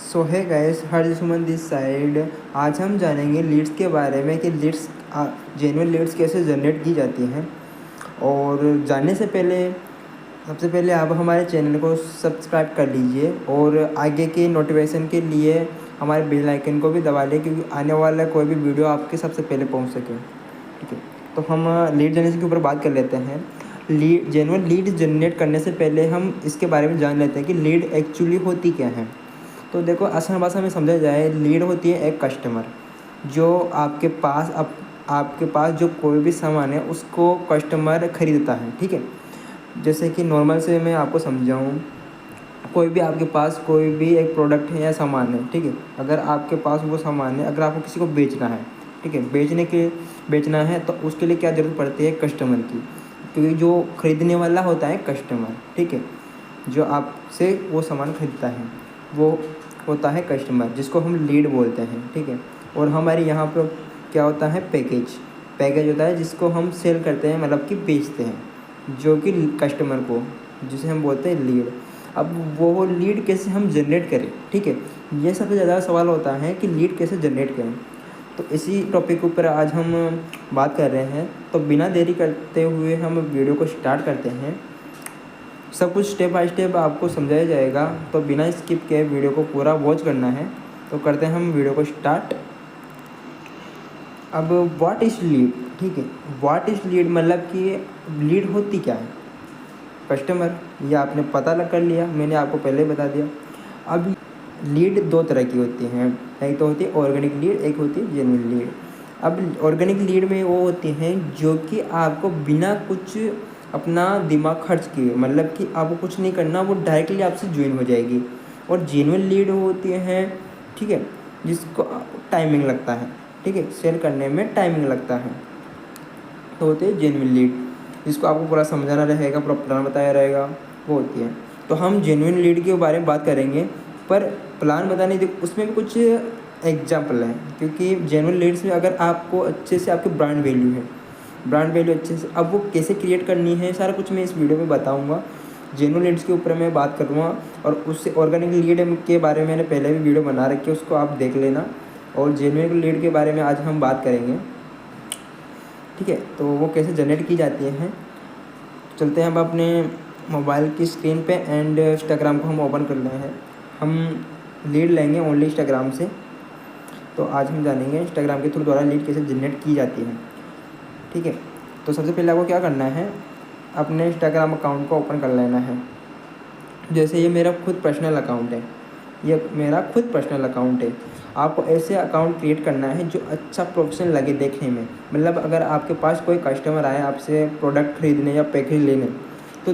सो है guys, her Suman this side. आज हम जानेंगे लीड्स के बारे में कि लीड्स जेन्युइन लीड्स कैसे जनरेट की जाती हैं। और जानने से पहले सबसे पहले आप हमारे चैनल को सब्सक्राइब कर लीजिए और आगे के नोटिफिकेशन के लिए हमारे बेल आइकन को भी दबा लें, क्योंकि आने वाला कोई भी वीडियो आपके सबसे पहले पहुंच सके। ठीक है, तो हम लीड जनरेशन के ऊपर बात कर लेते हैं। जेन्युइन लीड जनरेट करने से पहले हम इसके बारे में जान लेते हैं कि लीड एक्चुअली होती क्या है। तो देखो, आसान भाषा में समझा जाए, लीड होती है एक कस्टमर जो आपके पास जो कोई भी सामान है उसको कस्टमर ख़रीदता है। ठीक है, जैसे कि नॉर्मल से मैं आपको समझाऊँ, कोई भी आपके पास कोई भी एक प्रोडक्ट है या सामान है। ठीक है, अगर आपके पास वो सामान है, अगर आपको किसी को बेचना है, ठीक है, बेचना है तो उसके लिए क्या ज़रूरत पड़ती है? कस्टमर की। क्योंकि जो ख़रीदने वाला होता है कस्टमर, ठीक है, जो आपसे वो सामान ख़रीदता है वो होता है कस्टमर, जिसको हम लीड बोलते हैं। ठीक है, और हमारे यहाँ पर क्या होता है? पैकेज होता है जिसको हम सेल करते हैं, मतलब कि बेचते हैं, जो कि कस्टमर को, जिसे हम बोलते हैं लीड। अब वो लीड कैसे हम जनरेट करें? ठीक है, ये सबसे ज़्यादा सवाल होता है कि लीड कैसे जनरेट करें। तो इसी टॉपिक के ऊपर आज हम बात कर रहे हैं। तो बिना देरी करते हुए हम वीडियो को स्टार्ट करते हैं। सब कुछ स्टेप बाय स्टेप आपको समझाया जाएगा, तो बिना स्किप किए वीडियो को पूरा वॉच करना है। तो करते हैं हम वीडियो को स्टार्ट। अब व्हाट इज़ लीड? ठीक है, व्हाट इज़ लीड मतलब कि लीड होती क्या है? कस्टमर। ये आपने पता लग कर लिया, मैंने आपको पहले बता दिया। अब लीड दो तरह की होती हैं, एक तो होती है ऑर्गेनिक लीड, एक होती है जेन्युइन लीड। अब ऑर्गेनिक लीड में वो होती हैं जो कि आपको बिना कुछ अपना दिमाग खर्च किए, मतलब कि आपको कुछ नहीं करना, वो डायरेक्टली आपसे ज्वाइन हो जाएगी। और जेन्युइन लीड होती हैं, ठीक है, जिसको टाइमिंग लगता है, ठीक है, सेल करने में टाइमिंग लगता है, तो होते हैं जेन्युइन लीड, जिसको आपको पूरा समझाना रहेगा, पूरा प्लान बताया रहेगा, वो होती है। तो हम जेन्युइन लीड के बारे में बात करेंगे, पर प्लान बताने के उसमें भी कुछ एग्जाम्पल हैं, क्योंकि जेन्युइन लीड्स में अगर आपको अच्छे से आपकी ब्रांड वैल्यू है, ब्रांड वैल्यू अच्छे से, अब वो कैसे क्रिएट करनी है, सारा कुछ मैं इस वीडियो में बताऊँगा। जेन्युइन लीड्स के ऊपर मैं बात करूँगा, और उससे ऑर्गेनिक लीड के बारे में मैंने पहले भी वीडियो बना रखी है, उसको आप देख लेना। और जेन्युइन लीड के बारे में आज हम बात करेंगे। ठीक है, तो वो कैसे जनरेट की जाती हैं। चलते हैं अब अपने मोबाइल की स्क्रीन पे, एंड इंस्टाग्राम को हम ओपन कर रहे हैं। हम लीड लेंगे ओनली इंस्टाग्राम से। तो आज हम जानेंगे इंस्टाग्राम के थ्रू द्वारा लीड कैसे जनरेट की जाती है। ठीक है, तो सबसे पहले आपको क्या करना है, अपने इंस्टाग्राम अकाउंट को ओपन कर लेना है। जैसे ये मेरा खुद पर्सनल अकाउंट है, ये मेरा खुद पर्सनल अकाउंट है। आपको ऐसे अकाउंट क्रिएट करना है जो अच्छा प्रोफेशनल लगे देखने में। मतलब अगर आपके पास कोई कस्टमर आए आपसे प्रोडक्ट खरीदने या पैकेज लेने, तो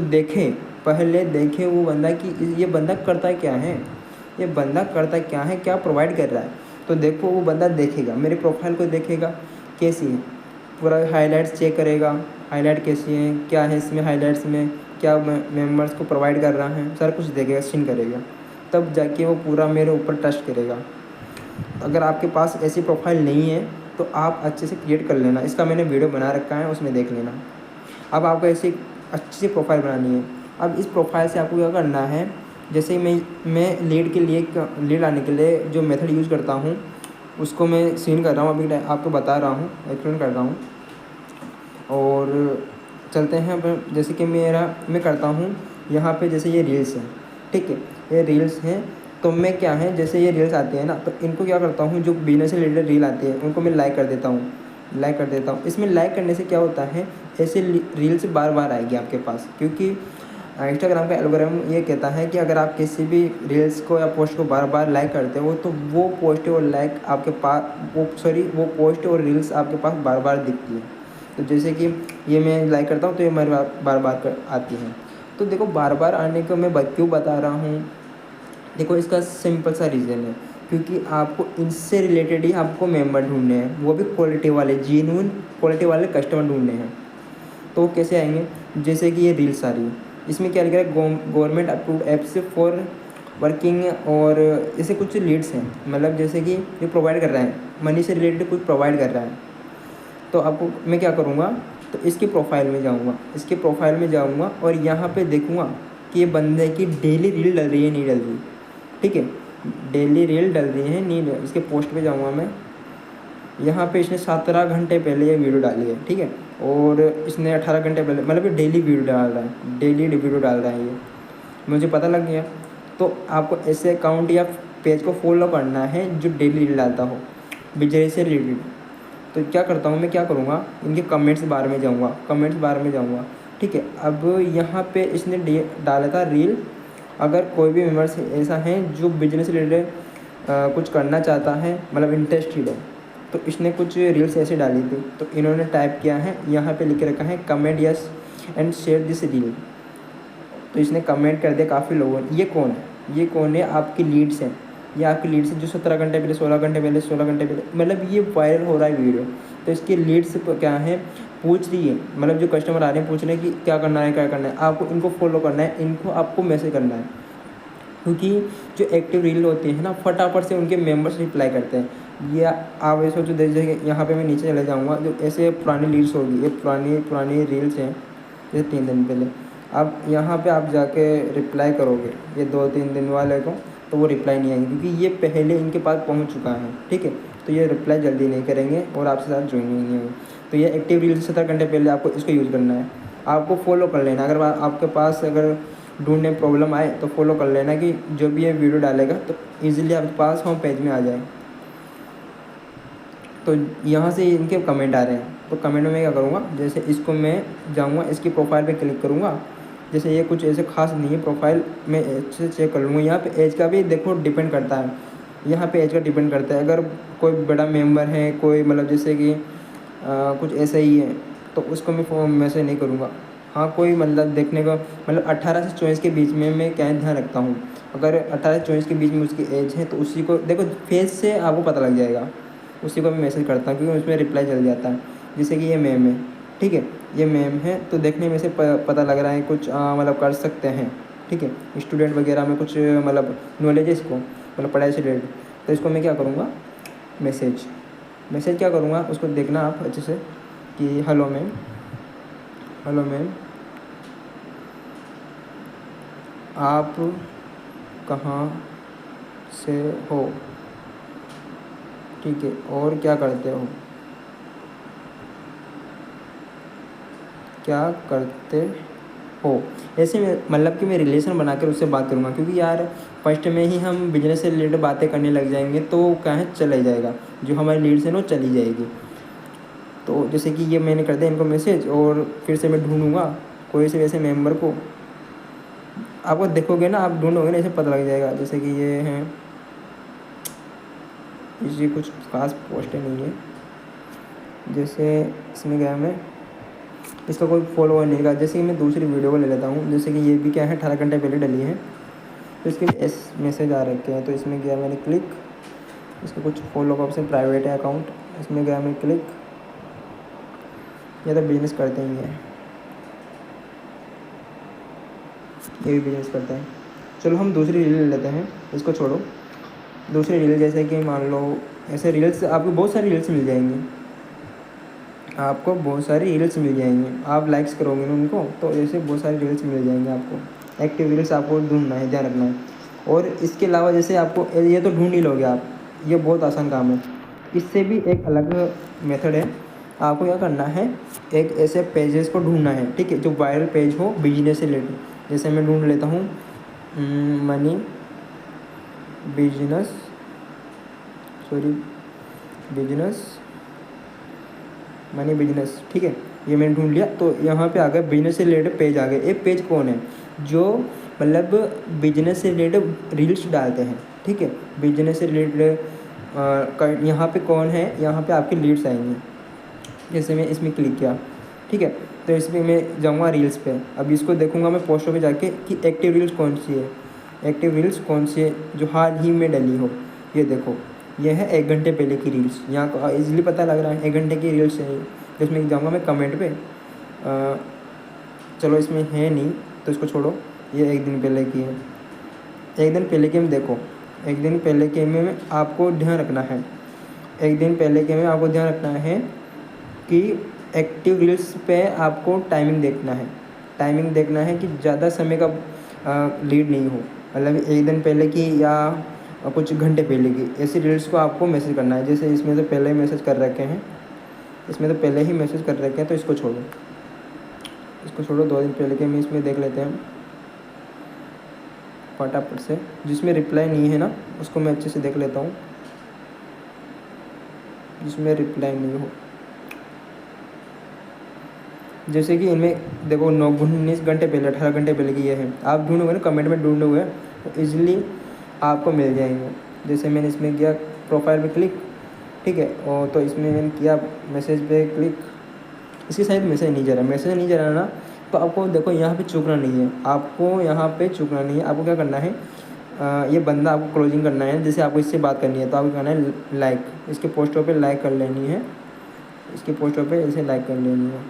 पहले देखें वो बंदा कि ये बंदा करता क्या है, ये बंदा करता क्या है, क्या प्रोवाइड कर रहा है। तो देखो, वो बंदा देखेगा, मेरे प्रोफाइल को देखेगा कैसी है, पूरा हाईलाइट्स चेक करेगा, हाईलाइट कैसी है, क्या है इसमें हाईलाइट्स में, क्या मेंबर्स को प्रोवाइड कर रहा है, सारा कुछ देखेगा, सीन करेगा, तब जाके वो पूरा मेरे ऊपर ट्रस्ट करेगा। अगर आपके पास ऐसी प्रोफाइल नहीं है तो आप अच्छे से क्रिएट कर लेना, इसका मैंने वीडियो बना रखा है, उसमें देख लेना। अब आपको ऐसी अच्छी सी प्रोफाइल बनानी है। अब इस प्रोफाइल से आपको क्या करना है, जैसे मैं लीड आने के लिए जो मेथड यूज़ करता हूँ उसको मैं सीन कर रहा हूँ, अभी आपको बता रहा हूँ, एक्सप्लेन कर रहा हूँ। और चलते हैं अब, जैसे कि मैं करता हूँ यहाँ पे, जैसे ये रील्स हैं, ठीक है, ये रील्स हैं। तो मैं क्या है, जैसे ये रील्स आती है ना, तो इनको क्या करता हूँ, जो बिजनेस से रिलेटेड रील आती है उनको मैं लाइक कर देता हूँ। इसमें लाइक करने से क्या होता है, ऐसे रील्स बार बार आएगी आपके पास, क्योंकि इंस्टाग्राम का एल्गोरिथम ये कहता है कि अगर आप किसी भी रील्स को या पोस्ट को बार बार लाइक करते हो, तो वो पोस्ट और लाइक आपके पास वो पोस्ट और रील्स आपके पास बार बार दिखती है। तो जैसे कि ये मैं लाइक करता हूँ तो ये मेरे बार बार आती हैं। तो देखो, बार बार आने को मैं क्यों बता रहा हूँ, देखो इसका सिंपल सा रीज़न है, क्योंकि आपको इनसे रिलेटेड ही आपको मेंबर ढूंढने हैं, वो भी क्वालिटी वाले, जेन्युइन क्वालिटी वाले कस्टमर ढूंढने हैं। तो वो कैसे आएंगे, जैसे कि ये रील्स आ रही है, इसमें क्या लिखा है, government approved apps for working, और ऐसे कुछ लीड्स हैं, मतलब जैसे कि ये प्रोवाइड कर रहा है, मनी से रिलेटेड कुछ प्रोवाइड कर रहा है। तो आपको मैं क्या करूँगा, तो इसकी प्रोफाइल में जाऊँगा और यहाँ पे देखूँगा कि ये बंदे की डेली रील डल रही है नहीं डल रही। ठीक है, डेली रील डल रही है नहीं, इसके पोस्ट पे जाऊँगा मैं। यहाँ पे इसने 17 घंटे पहले ये वीडियो डाली है, ठीक है। और इसने 18 घंटे पहले, मतलब ये डेली वीडियो डाल रहा है, डेली वीडियो डाल रहा है ये, मुझे पता लग गया। तो आपको ऐसे अकाउंट या पेज को फॉलो करना है जो डेली रील डालता हो बिजनेस से रिलेटेड। तो क्या करता हूँ मैं, क्या करूँगा, इनके कमेंट्स बार में जाऊँगा, कमेंट्स बार में जाऊँगा, ठीक है। अब यहाँ पे इसने डाला था रील, अगर कोई भी मेम्बर्स ऐसा है जो बिजनेस रिलेटेड कुछ करना चाहता है, मतलब इंटरेस्टेड है, तो इसने कुछ रील्स ऐसे डाली थी। तो इन्होंने टाइप किया है, यहाँ पे लिख रखा है comment yes and share this reel. तो इसने कमेंट कर दिया काफ़ी लोगों ने। ये कौन है, ये कौन है, आपकी लीड्स हैं, ये आपकी लीड्स हैं जो 17 घंटे पहले, 16 घंटे पहले, 16 घंटे पहले, मतलब ये वायरल हो रहा है वीडियो। तो इसकी लीड्स क्या है, पूछ रही है, मतलब जो कस्टमर आ रहे हैं पूछ रहे हैं कि क्या करना है, क्या करना है। आपको इनको फॉलो करना है, इनको आपको मैसेज करना है, क्योंकि जो एक्टिव रील होती है ना, फटाफट से उनके मेंबर्स रिप्लाई करते हैं। ये आप ऐसे सोचो, जैसे यहाँ पे मैं नीचे चले जाऊँगा, जो ऐसे पुरानी रील्स होगी, ये पुरानी रील्स हैं जैसे 3 दिन पहले। अब यहाँ पे आप जाके रिप्लाई करोगे ये 2-3 दिन वाले को, तो वो रिप्लाई नहीं आएंगे, क्योंकि ये पहले इनके पास पहुँच चुका है, ठीक है। तो ये रिप्लाई जल्दी नहीं करेंगे और आपसे साथ ज्वाइन नहीं होंगे। तो ये एक्टिव रील्स 17 घंटे पहले आपको इसको यूज़ करना है, आपको फॉलो कर लेना। अगर आपके पास अगर ढूंढने में प्रॉब्लम आए तो फॉलो कर लेना कि जो भी ये वीडियो डालेगा तो ईज़िली आपके पास होम पेज में आ जाए। तो यहाँ से इनके कमेंट आ रहे हैं, तो कमेंट में मैं क्या करूँगा, जैसे इसको मैं जाऊँगा, इसकी प्रोफाइल पे क्लिक करूँगा। जैसे ये कुछ ऐसे खास नहीं है, प्रोफाइल में अच्छे से चेक कर लूँगा। यहाँ पे एज का भी देखो डिपेंड करता है, यहाँ पे एज का डिपेंड करता है। अगर कोई बड़ा मेंबर है, कोई मतलब जैसे कि कुछ ऐसा ही है, तो उसको मैं मैसेज नहीं करूँगा। हाँ, कोई मतलब देखने का मतलब 18 से 24 के बीच में मैं क्या ध्यान रखता हूँ, अगर 18 से 24 के बीच में उसकी एज है तो उसी को देखो, फेस से आपको पता लग जाएगा, उसी को मैं मैसेज करता हूँ, क्योंकि उसमें रिप्लाई जल्दी जाता है। जैसे कि ये मैम है, ठीक है, ये मैम है, तो देखने में से पता लग रहा है कुछ मतलब कर सकते हैं, ठीक है, स्टूडेंट वगैरह में कुछ मतलब नॉलेज है इसको, मतलब पढ़ाई से रिलेटेड। तो इसको मैं क्या करूँगा, मैसेज क्या करूँगा, उसको देखना आप अच्छे से कि हेलो मैम, आप कहाँ से हो, ठीक है, और क्या करते हो। ऐसे में मतलब कि मैं रिलेशन बनाकर उससे बात करूँगा, क्योंकि यार फर्स्ट में ही हम बिजनेस से रिलेटेड बातें करने लग जाएंगे तो क्या है, चला जाएगा, जो हमारी लीड्स है ना वो चली जाएगी। तो जैसे कि ये मैंने कर दिया इनको मैसेज, और फिर से मैं ढूंढूंगा कोई से वैसे मेंबर को। आपको देखोगे ना, आप ढूंढोगे ना, ऐसे पता लग जाएगा। जैसे कि ये हैं, ये कुछ खास पोस्ट नहीं है, जैसे इसमें गया मैं, इसका कोई फॉलोअर नहीं रहा। जैसे कि मैं दूसरी वीडियो को ले लेता हूँ, जैसे कि ये भी क्या है 18 घंटे पहले डली है, तो इसके एस मैसेज आ रखे हैं। तो इसमें गया मैंने क्लिक, इसका कुछ फॉलो का ऑप्शन प्राइवेट है अकाउंट, इसमें गया मैं क्लिक। ये तो बिजनेस करते ही हैं, ये भी बिजनेस करते हैं। चलो हम दूसरी रील ले लेते हैं, इसको छोड़ो। दूसरी रील जैसे कि मान लो, ऐसे रील्स आपको बहुत सारी रील्स मिल जाएंगी, आपको बहुत सारी रील्स मिल जाएंगी, आप लाइक्स करोगे ना उनको, तो ऐसे बहुत सारी रील्स मिल जाएंगी आपको। एक्टिव रील्स आपको ढूंढना है, ध्यान रखना है। और इसके अलावा जैसे आपको ये तो ढूंढ ही लोगे आप, ये बहुत आसान काम है। इससे भी एक अलग मेथड है, आपको क्या करना है, एक ऐसे पेजेस को ढूंढना है, ठीक है, जो वायरल पेज हो बिजनेस से रिलेटेड। जैसे मैं ढूंढ लेता हूँ मनी बिजनेस मनी बिजनेस, ठीक है, ये मैंने ढूंढ लिया। तो यहाँ पे आ गया बिजनेस से रिलेटेड पेज आ गए। ये पेज कौन है, जो मतलब बिजनेस से रिलेटेड रील्स डालते हैं, ठीक है, बिजनेस से रिलेटेड। यहाँ पे कौन है, यहाँ पे आपकी लीड्स आएंगी। जैसे मैं इसमें क्लिक किया, ठीक है, तो इसमें मैं जाऊँगा रील्स पे। अब इसको देखूँगा मैं पोस्टर पे जाके कि एक्टिव रील्स कौन सी है, जो हाल ही में डली हो। ये देखो, ये है 1 घंटे पहले की रील्स, यहाँ को ईज़िली पता लग रहा है 1 घंटे की रील्स है। इसमें जाऊँगा मैं कमेंट पे, चलो इसमें है नहीं तो इसको छोड़ो, ये 1 दिन पहले की है। 1 दिन पहले के में देखो, 1 दिन पहले के में आपको ध्यान रखना है, 1 दिन पहले के में आपको ध्यान रखना है कि एक्टिव रील्स पे आपको टाइमिंग देखना है कि ज़्यादा समय का लीड नहीं हो। मतलब 1 दिन पहले की या कुछ घंटे पहले की ऐसी रील्स को आपको मैसेज करना है। जैसे इसमें तो पहले ही मैसेज कर रखे हैं, तो इसको छोड़ो 2 दिन पहले के हम इसमें देख लेते हैं फटाफट से। जिसमें रिप्लाई नहीं है ना उसको मैं अच्छे से देख लेता हूँ, जिसमें रिप्लाई नहीं हो। जैसे कि इनमें देखो 19 घंटे पहले, 18 घंटे पहले की ये है। आप ढूंढोगे ना, कमेंट में ढूंढोगे तो ईजिली आपको मिल जाएंगे। जैसे मैंने इसमें किया प्रोफाइल पे क्लिक, ठीक है, और तो इसमें मैंने किया मैसेज पे क्लिक। इसके साइड मैसेज नहीं जा रहा ना, तो आपको देखो यहाँ पे चूकना नहीं है, आपको क्या करना है, ये बंदा आपको क्लोजिंग करना है। जैसे आपको इससे बात करनी है तो आपको करना है लाइक, इसके पोस्टों पे लाइक कर लेनी है, इसे लाइक कर लेनी है।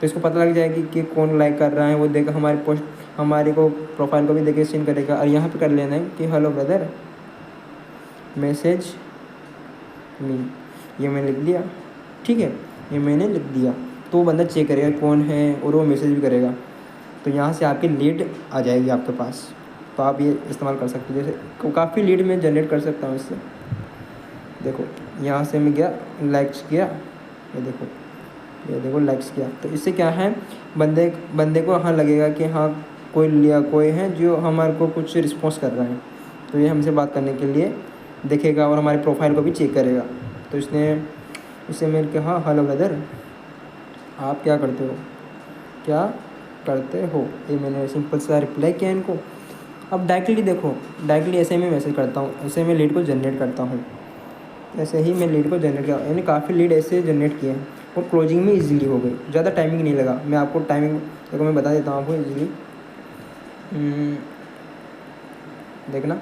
तो इसको पता लग जाएगी कि कौन लाइक कर रहा है, वो देखो हमारी पोस्ट, हमारी को प्रोफाइल को भी देखे सीन करेगा। और यहाँ पे कर लेना है कि हेलो ब्रदर मैसेज मी, ये मैंने लिख दिया, ठीक है, ये मैंने लिख दिया। तो वो बंदा चेक करेगा कौन है और वो मैसेज भी करेगा। तो यहाँ से आपकी लीड आ जाएगी आपके पास। तो आप ये इस्तेमाल कर सकते हो। जैसे काफ़ी लीड मैं जनरेट कर सकता हूँ इससे। देखो यहाँ से मैं गया लाइक्स किया, ये देखो लाइक्स किया। तो इससे क्या है, बंदे को हाँ लगेगा कि हाँ कोई है जो हमारे को कुछ रिस्पॉन्स कर रहा है। तो ये हमसे बात करने के लिए देखेगा और हमारी प्रोफाइल को भी चेक करेगा। तो इससे मैंने कहा हाँ हेलो ब्रदर आप क्या करते हो, ये मैंने सिंपल सा रिप्लाई किया इनको। अब डायरेक्टली ऐसे मैं मैसेज करता हूँ, ऐसे मैं लीड को जनरेट करता हूँ, यानी काफ़ी लीड ऐसे जनरेट किए हैं और क्लोजिंग में इजीली हो गई। ज़्यादा टाइमिंग नहीं लगा। मैं आपको टाइमिंग देखो मैं बता देता हूँ आपको इजीली। देखना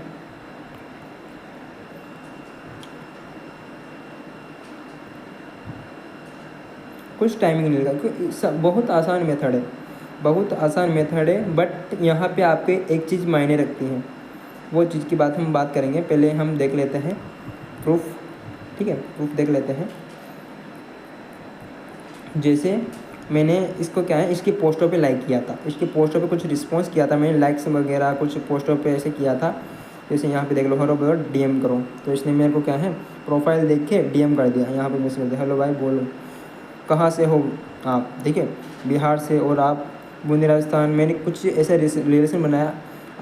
कुछ टाइमिंग नहीं लगा क्योंकि बहुत आसान मेथड है। बट यहाँ पे आपके एक चीज़ मायने रखती है, वो चीज़ की हम बात करेंगे। पहले हम देख लेते हैं प्रूफ, ठीक है, प्रूफ देख लेते हैं। जैसे मैंने इसको क्या है, इसकी पोस्टों पे लाइक किया था, इसकी पोस्टों पे कुछ रिस्पॉन्स किया था मैंने, लाइक्स वगैरह कुछ पोस्टों पे ऐसे किया था। जैसे यहाँ पे देख लो हेलो ब्रदर DM करो, तो इसने मेरे को क्या है प्रोफाइल देख के DM कर दिया। यहाँ पे मैसेज कर दिया हेलो भाई बोलो कहाँ से हो आप, ठीक है, बिहार से और आप बूंदी राजस्थान। मैंने कुछ ऐसा रिलेशन बनाया,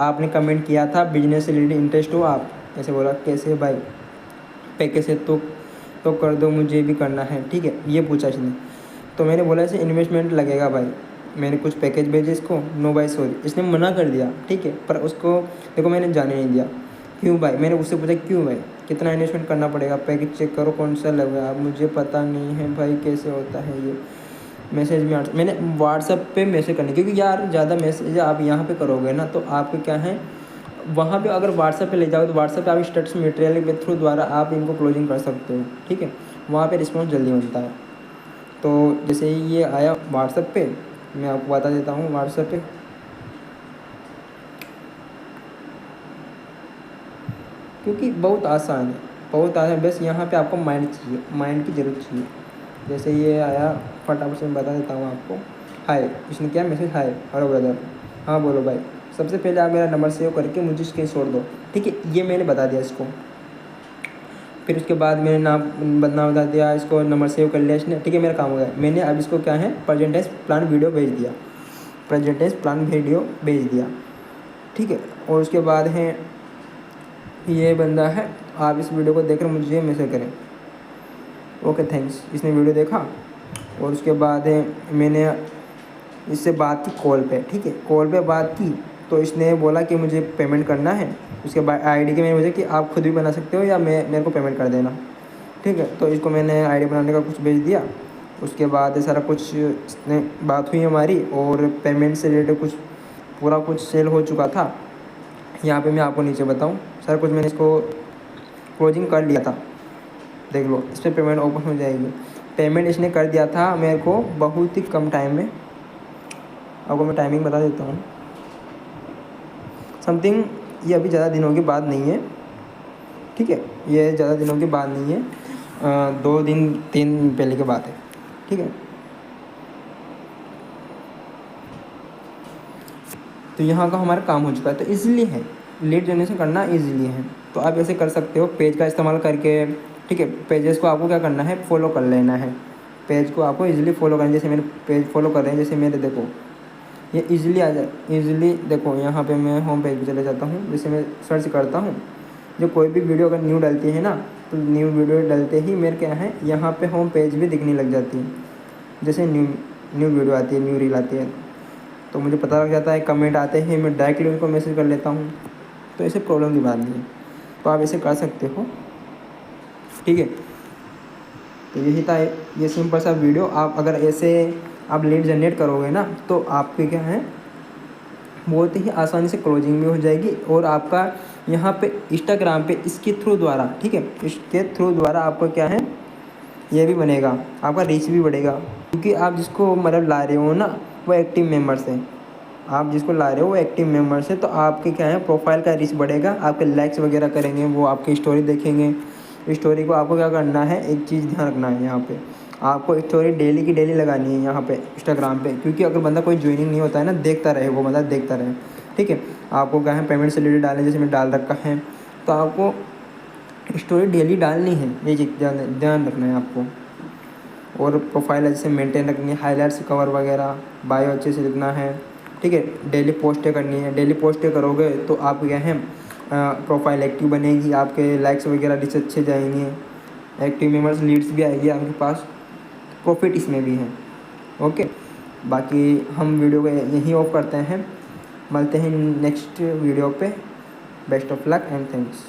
आपने कमेंट किया था बिजनेस से रिलेटेड इंटरेस्ट हो आप, ऐसे बोला कैसे भाई पैकेज है तो कर दो मुझे भी करना है, ठीक है, ये पूछा इसने। तो मैंने बोला इसे इन्वेस्टमेंट लगेगा भाई, मैंने कुछ पैकेज भेजे इसको, नो भाई सॉरी, इसने मना कर दिया, ठीक है। पर उसको देखो मैंने जाने नहीं दिया। क्यों भाई, मैंने उससे पूछा क्यों भाई, कितना इन्वेस्टमेंट करना पड़ेगा, पैकेज चेक करो कौन सा लगा, मुझे पता नहीं है भाई कैसे होता है ये। मैसेज में मैंने व्हाट्सएप पे मैसेज करने, क्योंकि यार ज़्यादा मैसेज आप यहाँ पे करोगे ना तो आपको क्या है, वहाँ पे अगर व्हाट्सएप पे ले जाओ तो व्हाट्सएप पे आप स्टेटस मटेरियल के थ्रू द्वारा आप इनको क्लोजिंग कर सकते हो, ठीक है, वहाँ पे रिस्पॉन्स जल्दी मिलता है। तो जैसे ही ये आया व्हाट्सएप पे, मैं आपको बता देता हूँ व्हाट्सएप पे, क्योंकि बहुत आसान है, बस यहाँ पे आपको माइंड की ज़रूरत चाहिए। जैसे ये आया फटाफट से मैं बता देता हूँ आपको। हाय, इसने क्या मैसेज, हाय हेलो ब्रदर, हाँ बोलो भाई, सबसे पहले आप मेरा नंबर सेव करके मुझे स्क्रीनशॉट दो, ठीक है, ये मैंने बता दिया इसको। फिर उसके बाद मैंने नाम बता दिया, इसको नंबर सेव कर लिया इसने, ठीक है, मेरा काम हो गया। मैंने अब इसको क्या है प्रेजेंटेज प्लान वीडियो भेज दिया, ठीक है। और उसके बाद है ये बंदा है, आप इस वीडियो को देखकर मुझे मैसेज करें, ओके थैंक्स। इसने वीडियो देखा और उसके बाद है मैंने इससे बात की कॉल पे, ठीक है, कॉल पे बात की। तो इसने बोला कि मुझे पेमेंट करना है। उसके बाद आईडी के मैंने मुझे कि आप खुद भी बना सकते हो या मेरे को पेमेंट कर देना, ठीक है। तो इसको मैंने आईडी बनाने का कुछ भेज दिया। उसके बाद सारा कुछ इसने बात हुई हमारी और पेमेंट से रिलेटेड पूरा कुछ सेल हो चुका था। यहाँ पे मैं आपको नीचे बताऊँ सारा कुछ मैंने इसको क्लोजिंग कर लिया था, देख लो इस पर पेमेंट ओपन हो जाएगी। पेमेंट इसने कर दिया था मेरे को बहुत ही कम टाइम में। आपको मैं टाइमिंग बता देता हूँ, समथिंग ये अभी ज़्यादा दिनों की बात नहीं है, ठीक है, ये ज़्यादा दिनों की बात नहीं है, 2 दिन 3 दिन पहले की बात है, ठीक है। तो यहाँ का हमारा काम हो चुका है। तो ईजिली है लीड जनरेशन करना, ईजिली है। तो आप ऐसे कर सकते हो पेज का इस्तेमाल करके, ठीक है। पेजेस को आपको क्या करना है, फॉलो कर लेना है। पेज को आपको ईज़िली फॉलो करना है, जैसे मैंने पेज फॉलो कर रहे हैं, जैसे मेरे देखो ये ईज़िली आ जाए, ईज़िली देखो यहाँ पे मैं होम पेज पे चले जाता हूँ। जैसे मैं सर्च करता हूँ, जो कोई भी वीडियो अगर न्यू डलती है ना, तो न्यू वीडियो डलते ही मेरे क्या है, यहाँ पे होम पेज भी दिखने लग जाती है। जैसे न्यू न्यू वीडियो आती है, न्यू रील आती है, तो मुझे पता लग जाता है। कमेंट आते हैं, मैं डायरेक्टली उनको मैसेज कर लेता हूँ। तो ऐसे प्रॉब्लम की बात नहीं है, तो आप ऐसे कर सकते हो, ठीक है। तो यही था ये सिंपल सा वीडियो। आप अगर ऐसे आप लीड जनरेट करोगे ना, तो आपके क्या है, बहुत ही आसानी से क्लोजिंग भी हो जाएगी। और आपका यहाँ पे इंस्टाग्राम पे इसके थ्रू द्वारा, ठीक है, इसके थ्रू द्वारा आपका क्या है, ये भी बनेगा, आपका रीच भी बढ़ेगा। क्योंकि आप जिसको मतलब ला रहे हो ना, वो एक्टिव मेंबर्स हैं। आप जिसको ला रहे हो वो एक्टिव मेंबर्स है, तो आपके क्या है, प्रोफाइल का रीच बढ़ेगा, आपके लाइक्स वगैरह करेंगे, वो आपकी स्टोरी देखेंगे। स्टोरी को आपको क्या करना है, एक चीज़ ध्यान रखना है, यहाँ पे आपको स्टोरी डेली की डेली लगानी है यहाँ पे इंस्टाग्राम पे। क्योंकि अगर बंदा कोई ज्वाइनिंग नहीं होता है ना, देखता रहे, वो बंदा देखता रहे, ठीक है। आपको क्या है, पेमेंट से रिलेटेड डालना है, जैसे मैं डाल रखा है, तो आपको स्टोरी डेली डालनी है, ये चीज़ ध्यान रखना है आपको। और प्रोफाइल अच्छे से मेंटेन रखनी है, हाईलाइट्स कवर वगैरह, बायो अच्छे से लिखना है, ठीक है। डेली पोस्टें करनी है, डेली पोस्टें करोगे तो आप क्या है, प्रोफाइल एक्टिव बनेगी, आपके लाइक्स वगैरह रीच अच्छे जाएंगे, एक्टिव मेंबर्स लीड्स भी आएगी आपके पास, प्रॉफिट इसमें भी है। ओके, बाकी हम वीडियो को यहीं ऑफ करते हैं, मिलते हैं नेक्स्ट वीडियो पे। Best of luck and thanks.